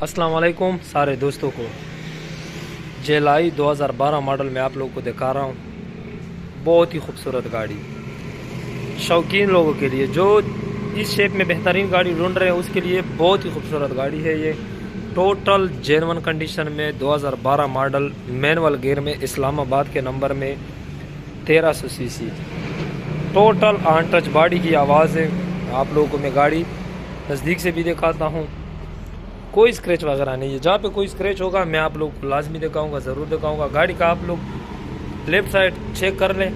अस्सलाम वालेकुम सारे दोस्तों को। जेलाई 2012 मॉडल में आप लोगों को दिखा रहा हूँ। बहुत ही खूबसूरत गाड़ी, शौकीन लोगों के लिए जो इस शेप में बेहतरीन गाड़ी ढूंढ रहे हैं उसके लिए बहुत ही खूबसूरत गाड़ी है ये। टोटल जेन्युइन कंडीशन में 2012 मॉडल, मैनुअल गियर में, इस्लामाबाद के नंबर में, 1300 CC, total on touch body की आवाज़ है। आप लोगों को मैं गाड़ी नज़दीक से भी दिखाता हूँ। कोई स्क्रैच वगैरह नहीं है, जहाँ पे कोई स्क्रैच होगा मैं आप लोग को लाजमी दिखाऊंगा, ज़रूर दिखाऊंगा। गाड़ी का आप लोग लेफ़्ट साइड चेक कर लें,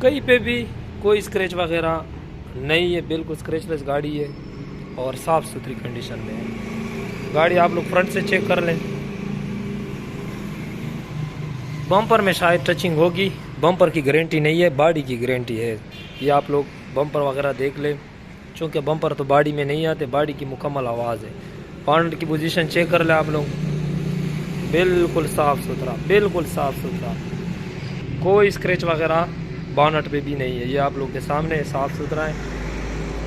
कहीं पे भी कोई स्क्रैच वगैरह नहीं है, बिल्कुल स्क्रैचलेस गाड़ी है और साफ़ सुथरी कंडीशन में है गाड़ी। आप लोग फ्रंट से चेक कर लें, बम्पर में शायद टचिंग होगी, बम्पर की गारंटी नहीं है, बॉडी की गारंटी है। ये आप लोग बम्पर वगैरह देख लें, चूँकि बम्पर तो बॉडी में नहीं आते, बॉडी की मुकम्मल आवाज़ है। पॉइंट की पोजीशन चेक कर ले आप लोग, बिल्कुल साफ़ सुथरा, बिल्कुल साफ़ सुथरा, कोई स्क्रैच वगैरह बॉनेट पे भी नहीं है। ये आप लोग के सामने साफ़ सुथरा है।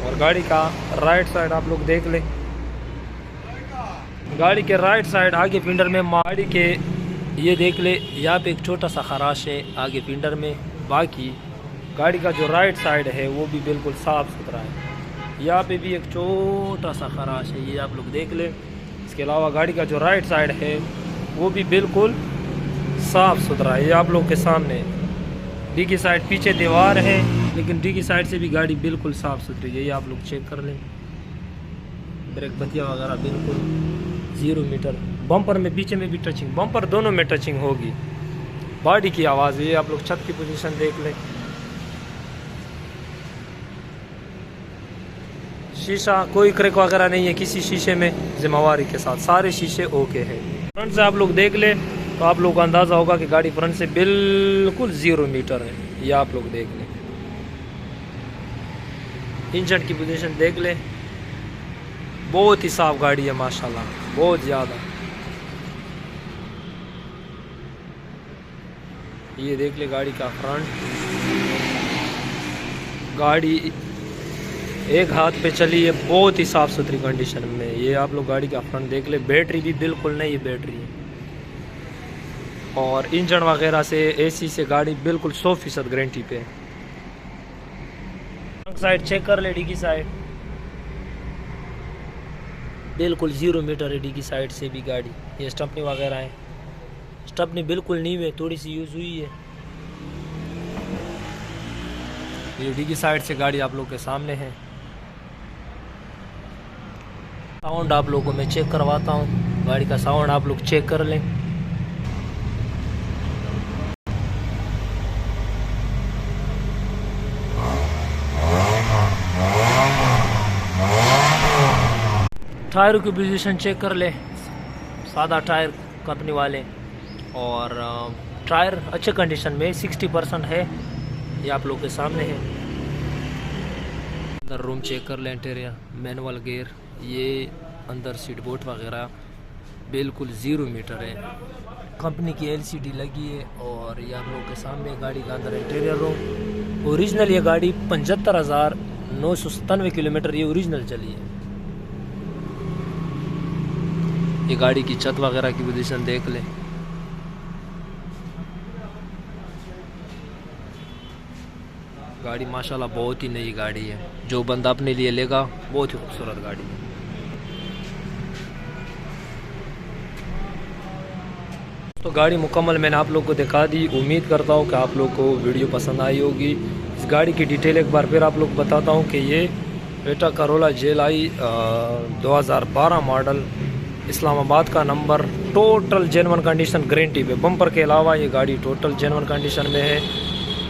और गाड़ी का राइट साइड आप लोग देख लें, गाड़ी के राइट साइड आगे फिंडर में गाड़ी के ये देख ले, यहाँ पे एक छोटा सा खराश है आगे फिंडर में। बाकी गाड़ी का जो राइट साइड है वो भी बिल्कुल साफ़ सुथरा है। यहाँ पे भी एक छोटा सा खराश है, ये आप लोग देख लें। इसके अलावा गाड़ी का जो राइट साइड है वो भी बिल्कुल साफ़ सुथरा है। ये आप लोग के सामने डिग्गी साइड, पीछे दीवार है लेकिन डिग्गी साइड से भी गाड़ी बिल्कुल साफ़ सुथरी है। ये आप लोग चेक कर लें, ब्रेक बत्तियाँ वगैरह बिल्कुल 0 मीटर। बम्पर में पीछे में भी टचिंग, बम्पर दोनों में टचिंग होगी। बॉडी की आवाज़, ये आप लोग छत की पोजीशन देख लें। शीशा कोई क्रैक वगैरह नहीं है किसी शीशे में, जिम्मेवारी के साथ सारे शीशे ओके हैं। फ्रंट से आप लोग देख ले तो आप लोग को अंदाज़ा होगा कि गाड़ी फ्रंट से बिल्कुल 0 मीटर है। ये आप लोग देख लें, इंजन की पोजीशन देख ले, बहुत ही साफ गाड़ी है माशाल्लाह, बहुत ज़्यादा। ये देख ले गाड़ी का फ्रंट, गाड़ी एक हाथ पे चली है, बहुत ही साफ़ सुथरी कंडीशन में। ये आप लोग गाड़ी का फ्रंट देख ले, बैटरी भी बिल्कुल नई बैटरी है। और इंजन वगैरह से, एसी से गाड़ी बिल्कुल 100% गारंटी पे है। साइड चेक कर ले, डिग्गी साइड बिल्कुल 0 मीटर है, डिग्गी साइड से भी गाड़ी। ये स्टपनी वगैरह है, स्टपनी बिल्कुल न्यू है, थोड़ी सी यूज़ हुई है। ये डिग्गी साइड से गाड़ी आप लोग के सामने है। साउंड आप लोगों को मैं चेक करवाता हूँ, गाड़ी का साउंड आप लोग चेक कर लें। टायरों की पोजीशन चेक कर ले, सादा टायर कंपनी वाले, और टायर अच्छे कंडीशन में 60% है। ये आप लोग के सामने है। अंदर रूम चेक कर लें, इंटीरियर, मैनुअल गियर, ये अंदर सीट बोर्ड वगैरह बिल्कुल 0 मीटर है, कंपनी की LCD लगी है। और ये आप लोग के सामने गाड़ी का अंदर इंटीरियर रूम। ओरिजिनल ये गाड़ी 75,997 किलोमीटर ये ओरिजिनल चली है। ये गाड़ी की छत वगैरह की पोजीशन देख ले, गाड़ी माशाल्लाह बहुत ही नई गाड़ी है। जो बंदा अपने लिए लेगा बहुत ही खूबसूरत गाड़ी है। तो गाड़ी मुकम्मल मैंने आप लोग को दिखा दी। उम्मीद करता हूँ कि आप लोग को वीडियो पसंद आई होगी। इस गाड़ी की डिटेल एक बार फिर आप लोग बताता हूँ कि ये टोयोटा करोला जेलाई 2012 मॉडल, इस्लामाबाद का number, total genuine condition guarantee पे। बम्पर के अलावा ये गाड़ी टोटल जेन्युइन कंडीशन में है।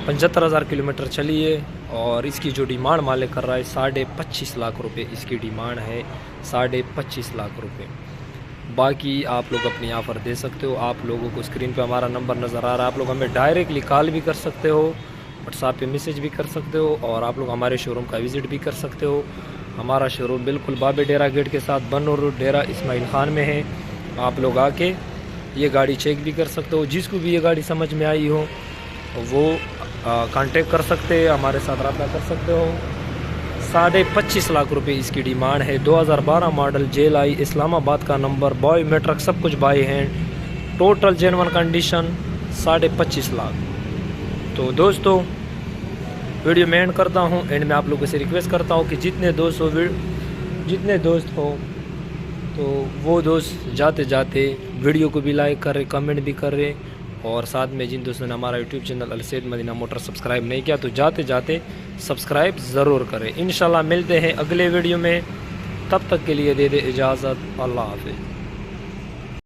75,000 किलोमीटर चली है। और इसकी जो डिमांड मालिक कर रहा है 25.5 लाख रुपए इसकी डिमांड है, 25.5 लाख रुपए। बाकी आप लोग अपनी ऑफ़र दे सकते हो। आप लोगों को स्क्रीन पे हमारा नंबर नज़र आ रहा है, आप लोग हमें डायरेक्टली कॉल भी कर सकते हो, व्हाट्सएप पे मैसेज भी कर सकते हो, और आप लोग हमारे शोरूम का विज़िट भी कर सकते हो। हमारा शोरूम बिल्कुल बाबे डेरा गेट के साथ बन्नूर रोड, डेरा इस्माइल खान में है। आप लोग आके ये गाड़ी चेक भी कर सकते हो। जिसको भी ये गाड़ी समझ में आई हो वो कांटेक्ट कर सकते हैं, हमारे साथ रब्ता कर सकते हो। 25.5 लाख रुपए इसकी डिमांड है। 2012 मॉडल जेल आई, इस्लामाबाद का नंबर, बायोमेट्रिक सब कुछ by hand, total genuine condition, 25.5 lakh. तो दोस्तों वीडियो में एंड करता हूँ। एंड में आप लोगों से रिक्वेस्ट करता हूँ कि जितने दोस्त हो तो वो दोस्त जाते जाते वीडियो को भी लाइक कर रहे, कमेंट भी कर रहे, और साथ में जिन दोस्तों ने हमारा YouTube channel Alsaid Madina motor subscribe नहीं किया तो जाते जाते सब्सक्राइब ज़रूर करें। इंशाल्लाह मिलते हैं अगले वीडियो में, तब तक के लिए दे इजाज़त। अल्लाह हाफ़िज़।